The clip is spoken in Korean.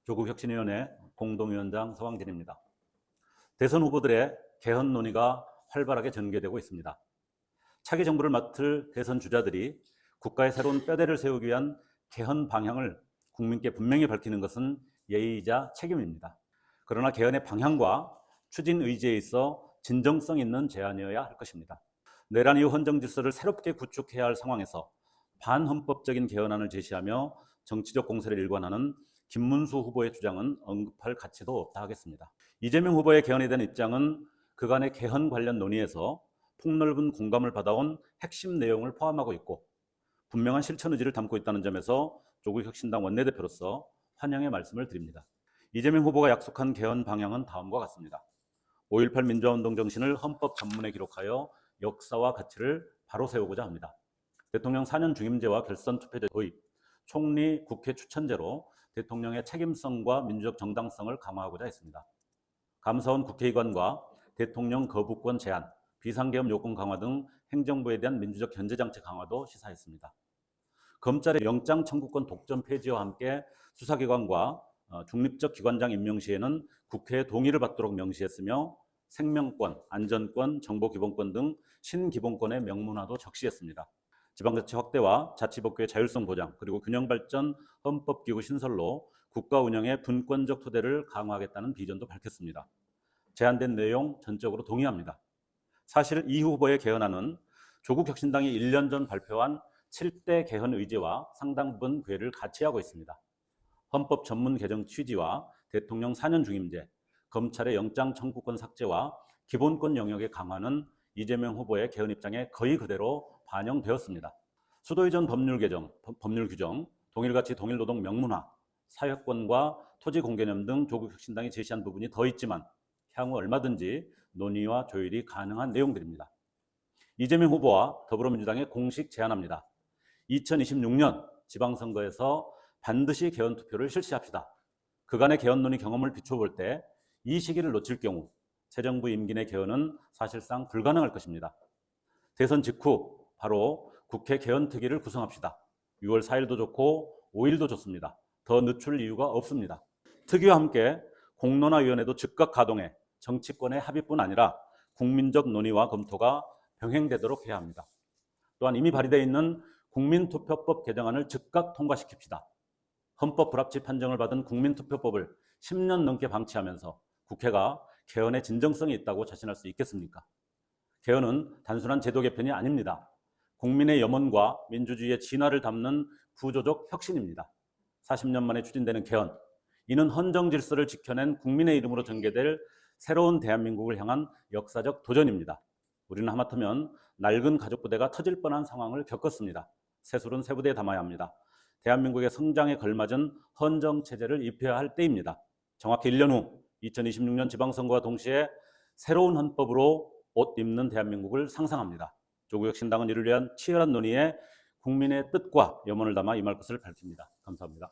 조국혁신위원회 공동위원장 서광진입니다. 대선 후보들의 개헌 논의가 활발하게 전개되고 있습니다. 차기 정부를 맡을 대선 주자들이 국가의 새로운 뼈대를 세우기 위한 개헌 방향을 국민께 분명히 밝히는 것은 예의이자 책임입니다. 그러나 개헌의 방향과 추진 의지에 있어 진정성 있는 제안이어야 할 것입니다. 내란 이후 헌정 질서를 새롭게 구축해야 할 상황에서 반헌법적인 개헌안을 제시하며 정치적 공세를 일관하는 김문수 후보의 주장은 언급할 가치도 없다 하겠습니다. 이재명 후보의 개헌에 대한 입장은 그간의 개헌 관련 논의에서 폭넓은 공감을 받아온 핵심 내용을 포함하고 있고 분명한 실천 의지를 담고 있다는 점에서 조국혁신당 원내대표로서 환영의 말씀을 드립니다. 이재명 후보가 약속한 개헌 방향은 다음과 같습니다. 5.18 민주화운동 정신을 헌법 전문에 기록하여 역사와 가치를 바로 세우고자 합니다. 대통령 4년 중임제와 결선 투표제 도입, 총리, 국회 추천제로 대통령의 책임성과 민주적 정당성을 강화하고자 했습니다. 감사원 국회의관과 대통령 거부권 제한, 비상계엄 요건 강화 등 행정부에 대한 민주적 견제 장치 강화도 시사했습니다. 검찰의 영장 청구권 독점 폐지와 함께 수사기관과 중립적 기관장 임명 시에는 국회의 동의를 받도록 명시했으며 생명권, 안전권, 정보기본권 등 신기본권의 명문화도 적시했습니다. 지방자치 확대와 자치법규의 자율성 보장, 그리고 균형발전 헌법기구 신설로 국가 운영의 분권적 토대를 강화하겠다는 비전도 밝혔습니다. 제안된 내용 전적으로 동의합니다. 사실 이 후보의 개헌안은 조국혁신당이 1년 전 발표한 7대 개헌 의지와 상당 부분 궤를 같이 하고 있습니다. 헌법 전문 개정 취지와 대통령 4년 중임제, 검찰의 영장 청구권 삭제와 기본권 영역의 강화는 이재명 후보의 개헌 입장에 거의 그대로 반영되었습니다. 수도 이전 법률 규정, 동일가치 동일노동 명문화, 사회권과 토지 공개념 등 조국혁신당이 제시한 부분이 더 있지만 향후 얼마든지 논의와 조율이 가능한 내용들입니다. 이재명 후보와 더불어민주당에 공식 제안합니다. 2026년 지방선거에서 반드시 개헌 투표를 실시합시다. 그간의 개헌 논의 경험을 비춰볼 때 이 시기를 놓칠 경우 새 정부 임기 내 개헌은 사실상 불가능할 것입니다. 대선 직후 바로 국회 개헌특위를 구성합시다. 6월 4일도 좋고 5일도 좋습니다. 더 늦출 이유가 없습니다. 특위와 함께 공론화위원회도 즉각 가동해 정치권의 합의뿐 아니라 국민적 논의와 검토가 병행되도록 해야 합니다. 또한 이미 발의되어 있는 국민투표법 개정안을 즉각 통과시킵시다. 헌법 불합치 판정을 받은 국민투표법을 10년 넘게 방치하면서 국회가 개헌의 진정성이 있다고 자신할 수 있겠습니까? 개헌은 단순한 제도 개편이 아닙니다. 국민의 염원과 민주주의의 진화를 담는 구조적 혁신입니다. 40년 만에 추진되는 개헌, 이는 헌정 질서를 지켜낸 국민의 이름으로 전개될 새로운 대한민국을 향한 역사적 도전입니다. 우리는 하마터면 낡은 가족부대가 터질 뻔한 상황을 겪었습니다. 새술은 새부대에 담아야 합니다. 대한민국의 성장에 걸맞은 헌정체제를 입혀야 할 때입니다. 정확히 1년 후 2026년 지방선거와 동시에 새로운 헌법으로 옷 입는 대한민국을 상상합니다. 조국혁신당은 이를 위한 치열한 논의에 국민의 뜻과 염원을 담아 임할 것을 밝힙니다. 감사합니다.